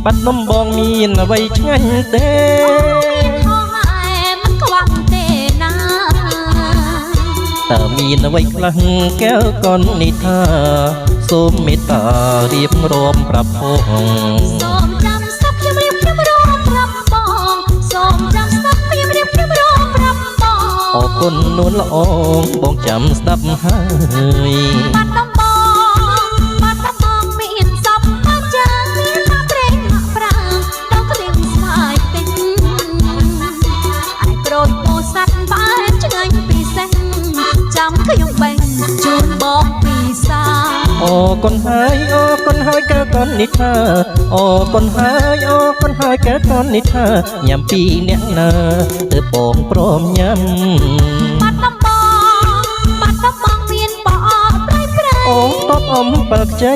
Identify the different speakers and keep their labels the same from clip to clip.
Speaker 1: បាត់ដំបងមានអ្វីឆ្ងាញ់ទេ
Speaker 2: ហោឯមិនខ្វាំងទេណា
Speaker 1: តើមានអ្វីខ្លះកែវកននេះថាសូមមេត្តារៀបរាប់ប្រាប់ផង
Speaker 2: សូមចាំស្ដាប់ខ្ញុំរៀបរាប់ប្រាប់បងសូមចាំស្ដាប់ខ្ញុំរៀបរាប់ប្រាប់បង
Speaker 1: អរគុណនួនល្អបងចាំស្ដាប់ហើយ
Speaker 2: បាត់ដំបងមានសពមកចាមានមកព្រេងមកប្រាំងដល់ក្រៀមស្វាយពេញអាចក្រូចពោស័ព្ទបែបឆ្ងាញ់ពិសេសចាំខ្ញុំបែងជូនបងពីសា
Speaker 1: អរគុណហើយកែកននេះថាអរគុណហើយកែកននេះថាញ៉ាំពីអ្នកណាទើបបងព្រមញ៉ាំ
Speaker 2: បាត់ដំបងមានបអប្រៃ
Speaker 1: អូតបអំបើខ្ចី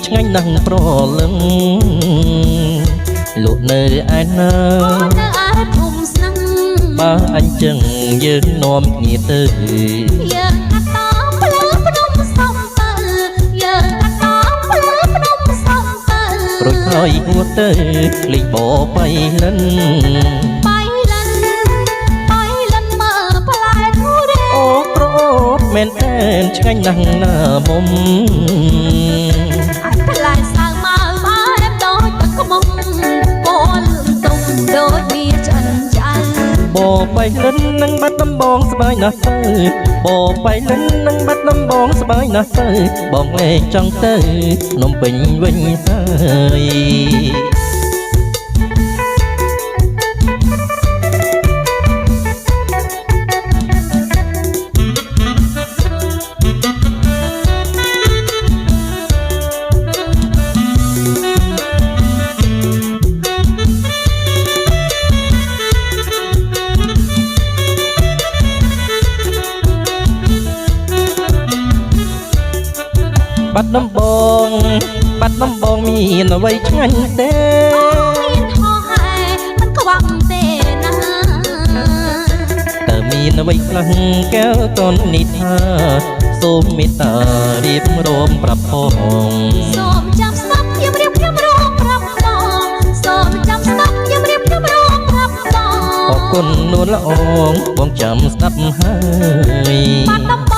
Speaker 1: ឆ្ងាញ់ណាស់ប្រលឹងលក់នៅឯណា
Speaker 2: នៅឯភូមិស្នឹង
Speaker 1: បើអញ្ចឹងយើងនាំគ្នាទៅ
Speaker 2: យើងកាត់តផ្លូវភ្នំសំពើយើងកាត់តផ្លូវភ្នំសំពើ
Speaker 1: រួចហើយហួរទៅលេងបបៃលិន
Speaker 2: មើលផ្លែធូរ៉េ
Speaker 1: អូក្រអូបមែនតែនឆ្ងាញ់ណាស់ណាមុំ
Speaker 2: អាចផ្លែសាវម៉ៅបែបដូចទឹកខ្មុំពណ៌លឿងទុំដូចវាឆ្អិនឆ្អៅ
Speaker 1: បបៃលិននឹងបាត់ដំបងស្បាយណាស់ទៅបបៃលិននឹងបាត់ដំបងស្បាយណាស់ទៅបងលេងចង់ទៅភ្នំពេញវិញហើយបាត់ដំបងមានអ្វីឆ្ងាញ់ទេ
Speaker 2: មានហោហែមិនខ្វាំងទេណា
Speaker 1: តើមានអ្វីខ្លះកែវកននេះថាសូមមេត្តារៀបរាប់ប្រាប់ផង
Speaker 2: សូមចាំស្ដាប់ខ្ញុំរៀបរាប់ប្រាប់បងសូមចាំស្ដាប់ខ្ញុំរៀបរាប់ប្រាប់បង
Speaker 1: អរគុណនួនល្អបងចាំស្ដាប់ហើយ
Speaker 2: បាត់ដំប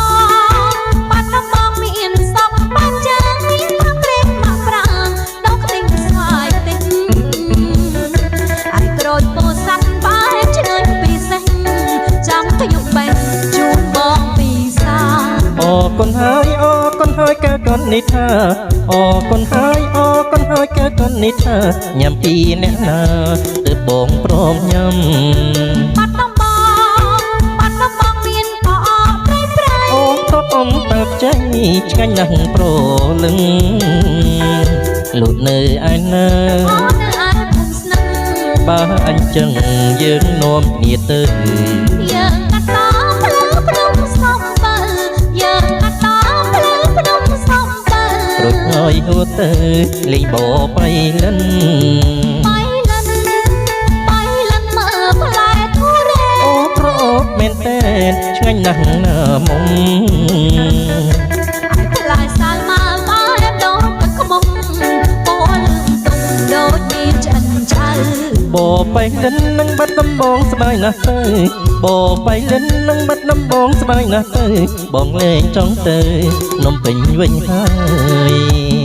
Speaker 2: ងមានសពបានចាមានមកព្រេងមកប្រាំងដល់ក្រៀមស្វាយពេញអាចក្រូចពោស័ព្ទបែបឆ្ងាញ់ពិសេសចាំខ្ញុំបែងជូនបងពីសា
Speaker 1: អរគុណហើយកែកននេះថាអរគុណហើយកែកននេះថាញ៉ាំពីអ្នកណាទើបបងព្រមញ៉ាំ
Speaker 2: បាត់ដំបងមានបអប្រៃ
Speaker 1: អូតបអំបើខ្ចីឆ្ងាញ់ណាស់ប្រលឹងលក់នៅឯណា
Speaker 2: នៅឯភូមិស្នឹង
Speaker 1: បើអញ្ចឹងយើងនាំគ្នាទៅ
Speaker 2: យើងកាត់តផ្លូវភ្នំសំពើយើងកាត់តផ្លូវភ្នំសំពើ
Speaker 1: រួចហើយហួរទៅលេងបបៃលិន
Speaker 2: មើលផ្លែធូរ៉េ
Speaker 1: អូក្រអូបមែនតែនឆ្ងាញ់ណាស់ណាមុំ
Speaker 2: អាចផ្លែសាវម៉ៅបែបដូចទឹកខ្មុំពណ៌លឿងទុំដូចវាឆ្អិនឆ្អៅ
Speaker 1: បបៃលិននឹងបាត់ដំបងស្បាយណាស់ទៅបបៃលិននឹងបាត់ដំបងស្បាយណាស់ទៅបងលេងចង់ទៅភ្នំពេញវិញហើយ